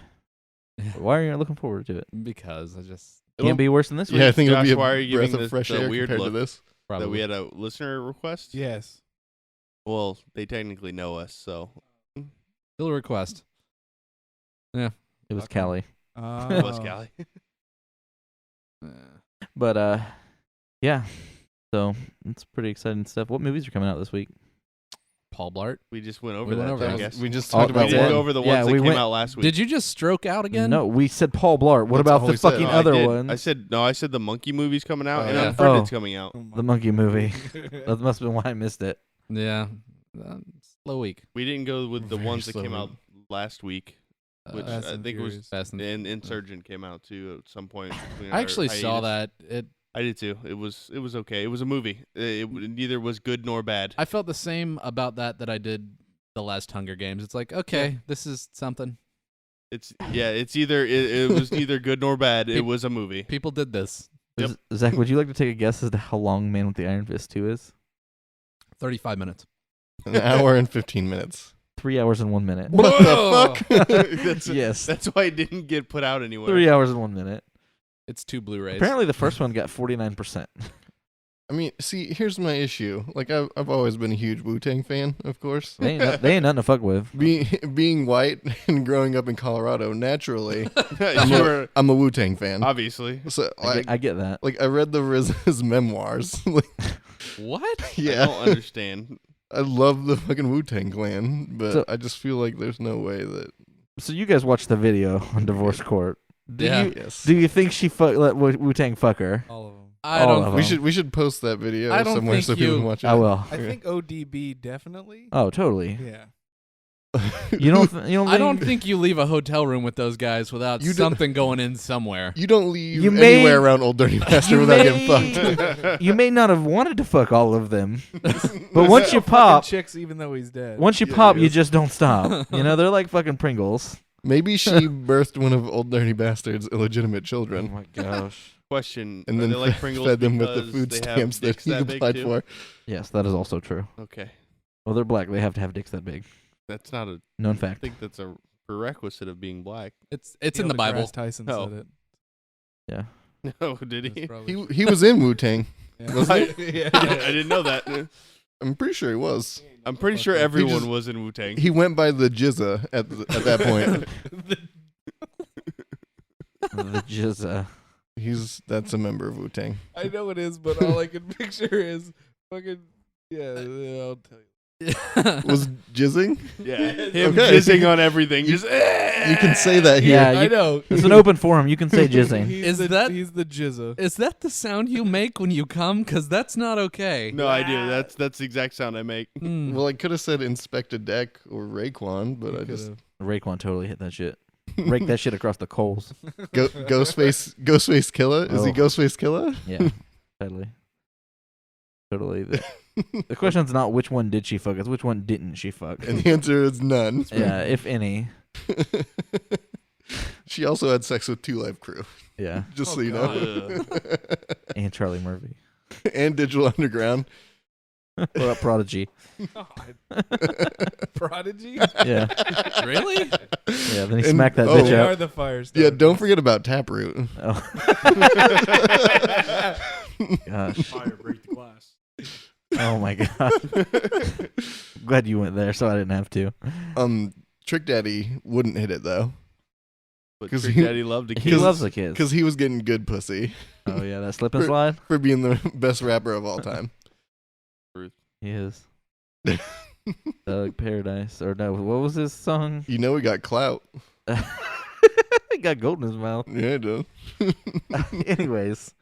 Why are you not looking forward to it? Because I just Can't be worse than this week. Yeah, I think it'll Josh, be why are a you breath giving of fresh the air weird compared to look? this. probably. That we had a listener request? Yes. Well, they technically know us, so Still a request. It was Okay. Callie. it was Callie. But yeah. So it's pretty exciting stuff. What movies are coming out this week? Paul Blart. We just went over We that. went over I that. guess We just Oh, talked we about didn't one. go over the Yeah, ones that we came went- out last week. Did you just stroke out again? No, we said Paul Blart. What That's about all the we said. fucking No, other I did. ones? I said the monkey movie's coming out Oh, and yeah. Unfriended's Oh. coming out. The monkey movie. That must have been why I missed it. Yeah. Slow week. We didn't go with the Very ones that came slow. out last week, which Fast I and think it was. Furious. Fast and And Insurgent came out too at some point. between I our actually saw hiatus. that. I did too. It was okay. It was a movie. It neither was good nor bad. I felt the same about that I did the last Hunger Games. It's like, okay, this is something. It's either it was neither good nor bad. It Peop- was a movie. People did this. Zach, would you like to take a guess as to how long Man with the Iron Fist 2 is? 35 minutes. An hour and 15 minutes. 3 hours and 1 minute. What the fuck? that's, Yes. that's why it didn't get put out anywhere. 3 hours and 1 minute. It's 2 Blu-rays. Apparently the first one got 49%. I mean, see, here's my issue. Like, I've always been a huge Wu-Tang fan, of course. They ain't nothing to fuck with. Being white and growing up in Colorado, naturally, Sure, I'm a Wu-Tang fan. obviously. So, I get that. I read the RZA's memoirs. Like, What? I yeah, don't understand. I love the fucking Wu-Tang Clan, but So- I just feel like there's no way that. So you guys watched the video on Divorce Court. Yeah. Yes. Do you think she let Wu-Tang fuck her? All of them. I All don't. of We them. should post that video I don't somewhere think so people you- can watch it. I will. I think ODB definitely. Oh, totally. Yeah. You don't I don't think you leave a hotel room with those guys without You do- something going in somewhere. You don't leave You may- anywhere around Old Dirty Bastard you without may- getting fucked. You may not have wanted to fuck all of them, but He's once still you fucking pop, chicks, even though he's dead. once you Yeah, pop, he you is. just don't stop. You know, they're like fucking Pringles. Maybe she birthed one of Old Dirty Bastard's illegitimate children. my gosh. Question: And are then they like Pringles fed them with the because food they have stamps that dicks he that big applied too? for. Yes, that is also true. Okay, Well, they're black. They have to have dicks that big. that's not a. Known I fact. think that's a prerequisite of being black. It's Neil in the Bible. deGrasse Tyson Oh. said it. Yeah. Oh, did he? That's probably He was in Wu-Tang. yeah. wasn't yeah. I didn't know that. I'm pretty sure he was. I'm pretty sure He everyone just- was in Wu Tang. He went by the Jizza at that point. The jizza. That's a member of Wu-Tang. I know it is, but all I can picture is fucking. Yeah, I'll tell you. Was jizzing? Yeah, him Okay. jizzing on everything. Just You can say that here. Yeah, I know. It's an open forum. You can say jizzing. Is that- He's the jizza. Is that the sound you make when you come? Because that's not okay. No, I do. That's the exact sound I make. Hmm. Well, I could have said Inspector Deck or Raekwon, but You I just could've. Raekwon totally hit that shit. Rake that shit across the coals. Ghostface Killer. Is he Oh. Ghostface Killer? Yeah, totally. Totally. The question's not which one did she fuck, it's which one didn't she fuck. And the answer is none. Yeah, if any. She also had sex with Two Live Crew, Yeah. just Oh, so you know. And Charlie Murphy. And Digital Underground. What about Prodigy? Prodigy. Yeah. Really? Yeah, then he And- smacked that oh. bitch They are out. the fire Yeah, starters. don't forget about Taproot. Oh. Gosh. Fire break the glass. Oh my god. Glad you went there, so I didn't have to. Trick Daddy wouldn't hit it though, But 'Cause Trick he- Daddy loved the He kids. loves the kids. because he was getting good pussy Oh yeah, that slip and slide. for being the best rapper of all time. He is. Doug Paradise, or no? What was his song? You know he got clout. He got gold in his mouth. Yeah, dude. Anyways,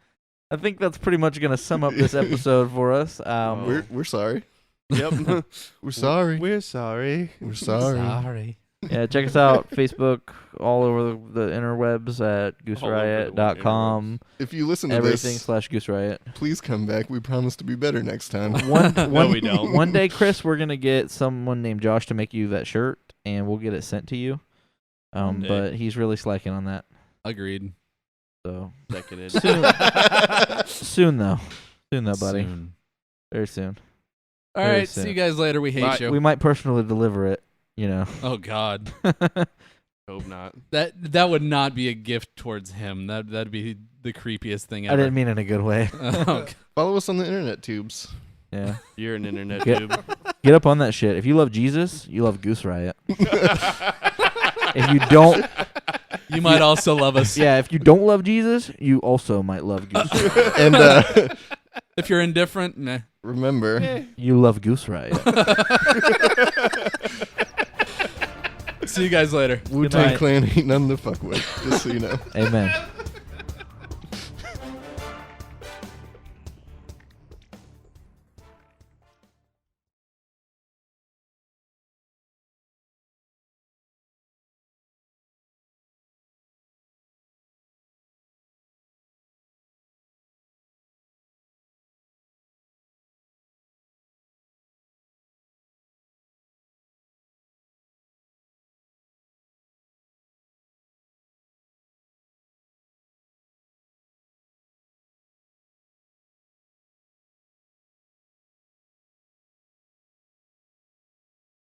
I think that's pretty much gonna sum up this episode for us. We're sorry. Yep. We're sorry. We're sorry. We're sorry. Sorry. Yeah, check us out. Facebook, all over the interwebs at All over the gooseriot.com. If you listen to Everything this, /Goose Riot. please come back. We promise to be better next time. No, we don't. One day, Chris, we're gonna get someone named Josh to make you that shirt, and we'll get it sent to you. One day. But he's really slacking on that. Agreed. So Decadent. soon though, buddy, Soon. very soon. All Very right. soon. See you guys later. We hate Bye. you. We might personally deliver it. You know. Oh God. Hope not. That would not be a gift towards him. That'd be the creepiest thing ever. I didn't mean it in a good way. Oh, Follow us on the internet tubes. Yeah. You're an internet Get- tube. Get up on that shit. If you love Jesus, you love Goose Riot. If you don't, you might also love us. yeah, if you don't love Jesus, you also might love Goose Riot. And If you're indifferent, meh. remember, You love Goose Riot. See you guys later. Wu-Tang night. Clan ain't nothing to fuck with. Just so you know. Amen.